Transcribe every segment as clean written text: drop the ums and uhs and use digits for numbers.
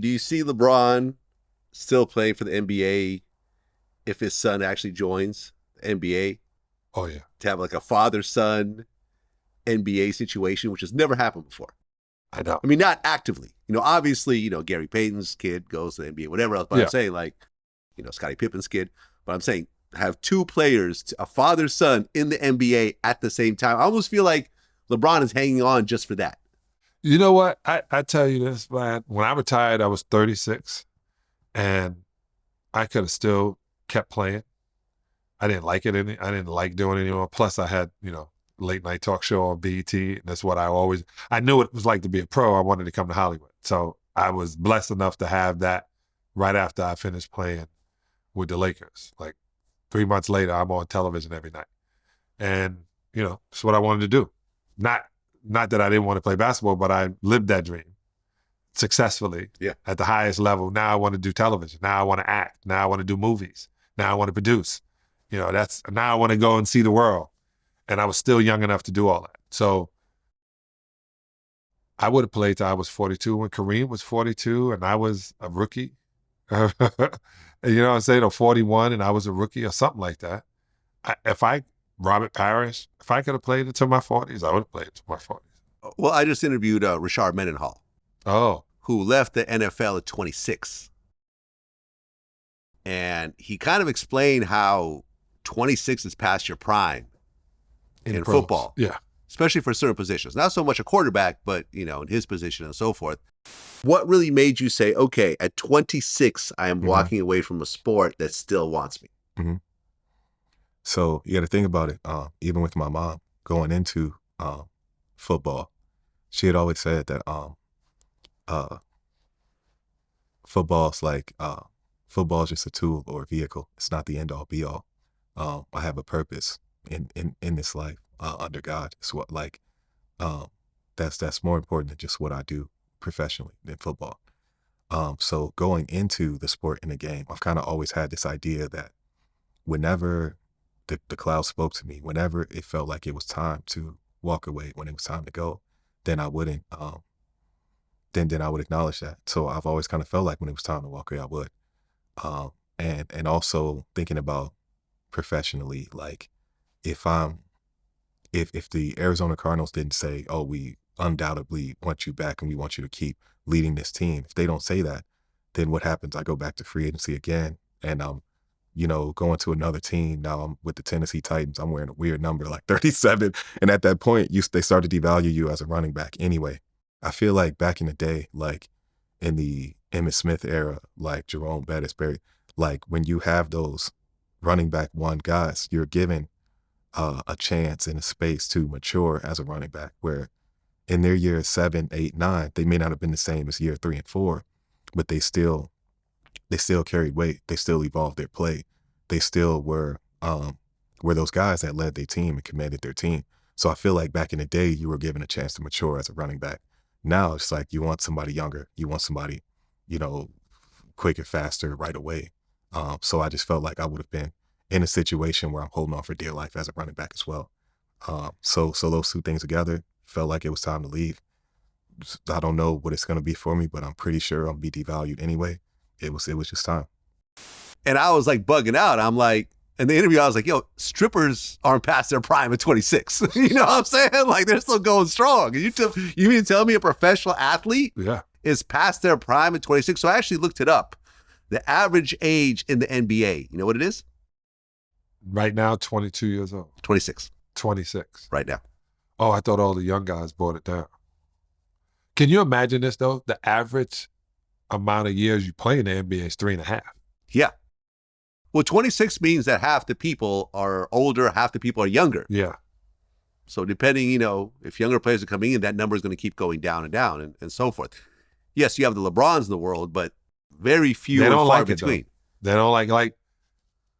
Do you see LeBron still playing for the NBA if his son actually joins the NBA? Oh, yeah. To have like a father-son NBA situation, which has never happened before. I know. I mean, not actively. Obviously, Gary Payton's kid goes to the NBA, whatever else. But Yeah. I'm saying, like, Scottie Pippen's kid. But I'm saying have two players, a father-son in the NBA at the same time. I almost feel like LeBron is hanging on just for that. You know what? I tell you this, man. When I retired, I was 36, and I could have still kept playing. I didn't like it. I didn't like doing it anymore. Plus, I had, late night talk show on BET. And that's what I knew what it was like to be a pro. I wanted to come to Hollywood. So I was blessed enough to have that right after I finished playing with the Lakers. Like 3 months later, I'm on television every night. And, it's what I wanted to do. Not that I didn't want to play basketball, but I lived that dream successfully at the highest level. Now I want to do television. Now I want to act. Now I want to do movies. Now I want to produce. Now I want to go and see the world. And I was still young enough to do all that. So I would have played till I was 42 when Kareem was 42 and I was a rookie. You know what I'm saying? Or 41 and I was a rookie or something like that. Robert Parrish, if I could have played until my 40s, I would have played until my 40s. Well, I just interviewed Rashard Mendenhall. Oh. Who left the NFL at 26. And he kind of explained how 26 is past your prime in football. Yeah. Especially for certain positions. Not so much a quarterback, but, in his position and so forth. What really made you say, okay, at 26, I am walking away from a sport that still wants me? Mm-hmm. So you got to think about it. Even with my mom going into football, she had always said that football's just a tool or a vehicle. It's not the end all be all. I have a purpose in this life under God. It's what that's more important than just what I do professionally than football. So going into the sport in the game, I've kind of always had this idea that whenever the cloud spoke to me, whenever it felt like it was time to walk away, when it was time to go, then I wouldn't, then I would acknowledge that. So I've always kind of felt like when it was time to walk away, I would. And also thinking about professionally, like if the Arizona Cardinals didn't say, oh, we undoubtedly want you back and we want you to keep leading this team. If they don't say that, then what happens? I go back to free agency again and going to another team. Now I'm with the Tennessee Titans. I'm wearing a weird number, like 37. And at that point, they start to devalue you as a running back anyway. I feel like back in the day, like in the Emmitt Smith era, like Jerome Bettis, like when you have those running back one guys, you're given a chance and a space to mature as a running back, where in their years 7, 8, 9, they may not have been the same as year 3 and 4, but they still carried weight. They still evolved their play. They still were those guys that led their team and commanded their team. So I feel like back in the day, you were given a chance to mature as a running back. Now it's like you want somebody younger. You want somebody, quicker, faster, right away. So I just felt like I would have been in a situation where I'm holding on for dear life as a running back as well. So those two things together felt like it was time to leave. I don't know what it's going to be for me, but I'm pretty sure I'll be devalued anyway. It was just time. And I was like bugging out. I'm like, in the interview, I was like, yo, strippers aren't past their prime at 26. You know what I'm saying? Like they're still going strong. And you mean to tell me a professional athlete is past their prime at 26? So I actually looked it up. The average age in the NBA, you know what it is? Right now, 22 years old. 26. 26. Right now. Oh, I thought all the young guys brought it down. Can you imagine this, though? The average amount of years you play in the NBA is 3.5. Yeah. Well, 26 means that half the people are older, half the people are younger. Yeah. So depending, if younger players are coming in, that number is going to keep going down and down and so forth. Yes, you have the LeBrons in the world, but very few and far between. They don't like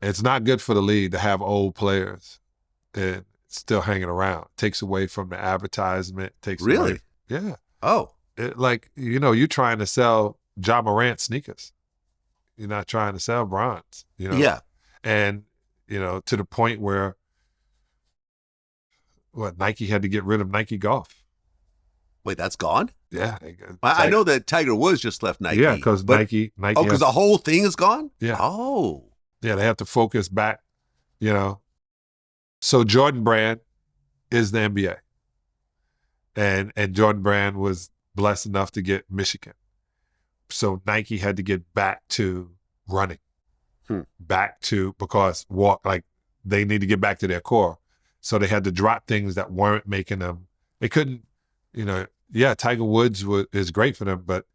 it's not good for the league to have old players and still hanging around. It takes away from the advertisement. Really? Away. Yeah. Oh. You're trying to sell Ja Morant sneakers. You're not trying to sell bronze, Yeah. And, to the point where Nike had to get rid of Nike Golf. Wait, that's gone? Yeah. I know that Tiger Woods just left Nike. Yeah, because Nike. Oh, because the whole thing is gone? Yeah. Oh. Yeah, they have to focus back, So Jordan Brand is the NBA. And Jordan Brand was blessed enough to get Michigan. So Nike had to get back to running. Because they need to get back to their core. So they had to drop things that weren't making them. They couldn't, Tiger Woods is great for them, but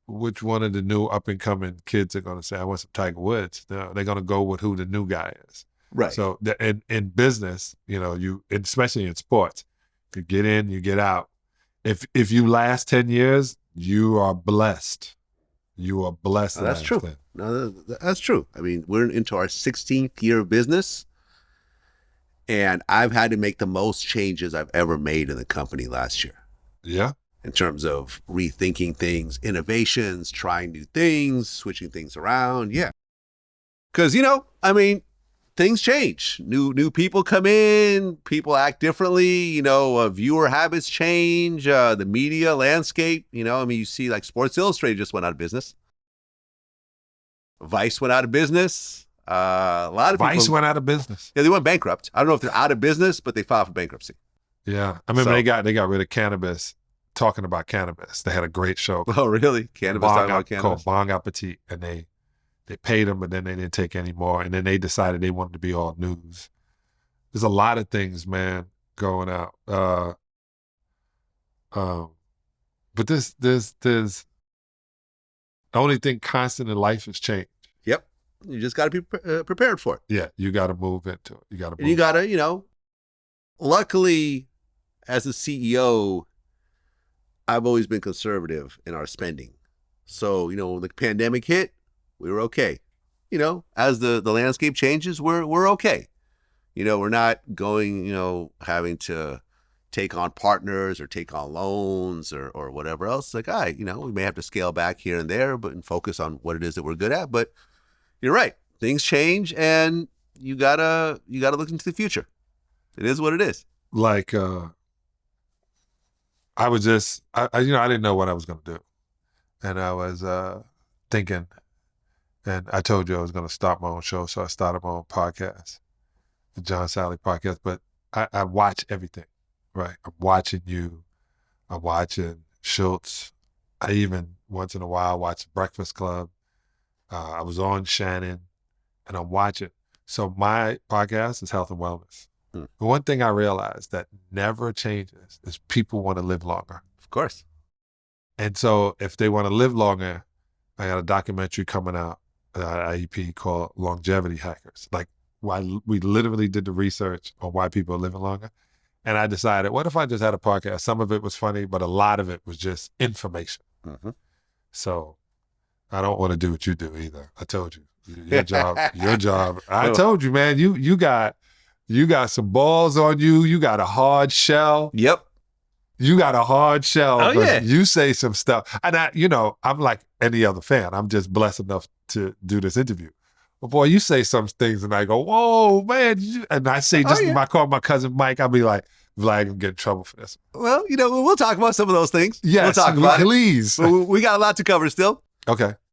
which one of the new up and coming kids are going to say, I want some Tiger Woods? No, they're going to go with who the new guy is. Right. So in business, especially in sports, you get in, you get out. If you last 10 years, you are blessed. You are blessed. That's true. No, that's true. I mean, we're into our 16th year of business, and I've had to make the most changes I've ever made in the company last year. Yeah. In terms of rethinking things, innovations, trying new things, switching things around. Yeah. Because, things change. New people come in, people act differently, viewer habits change, the media landscape, you see like Sports Illustrated just went out of business. Vice went out of business. A lot of Vice people went out of business. Yeah, they went bankrupt. I don't know if they're out of business, but they filed for bankruptcy. Yeah. I remember they got rid of cannabis, talking about cannabis. They had a great show. Oh, really? Cannabis talking about cannabis? Called Bong Appetit, and they paid them, but then they didn't take any more. And then they decided they wanted to be all news. There's a lot of things, man, going out. But there's the only thing constant in life is change. Yep. You just got to be prepared for it. Yeah. You got to move into it. You got to And you got to, luckily as a CEO, I've always been conservative in our spending. So, when the pandemic hit, we were okay. As the landscape changes, we're okay. We're not going, having to take on partners or take on loans or whatever else. Like, we may have to scale back here and there, but and focus on what it is that we're good at. But you're right. Things change, and you gotta look into the future. It is what it is. Like, I was just, I didn't know what I was going to do. And I was thinking, and I told you I was going to start my own show, so I started my own podcast, the John Salley podcast. But I watch everything, right? I'm watching you. I'm watching Schultz. I even, once in a while, watch Breakfast Club. I was on Shannon, and I'm watching. So my podcast is health and wellness. The one thing I realized that never changes is people want to live longer. Of course. And so if they want to live longer, I got a documentary coming out at IEP called Longevity Hackers. Like, why we literally did the research on why people are living longer. And I decided, what if I just had a podcast? Some of it was funny, but a lot of it was just information. Mm-hmm. So I don't want to do what you do either. I told you. Your job. I told you, man, you got some balls on you. You got a hard shell. Yep. You got a hard shell. Oh, yeah. You say some stuff. And I'm like any other fan. I'm just blessed enough to do this interview. But boy, you say some things and I go, whoa, man. And I say, I call my cousin Mike, I'll be like, Vlad, I'm getting in trouble for this. Well, we'll talk about some of those things. Yes, we'll talk about please. it. We got a lot to cover still. Okay.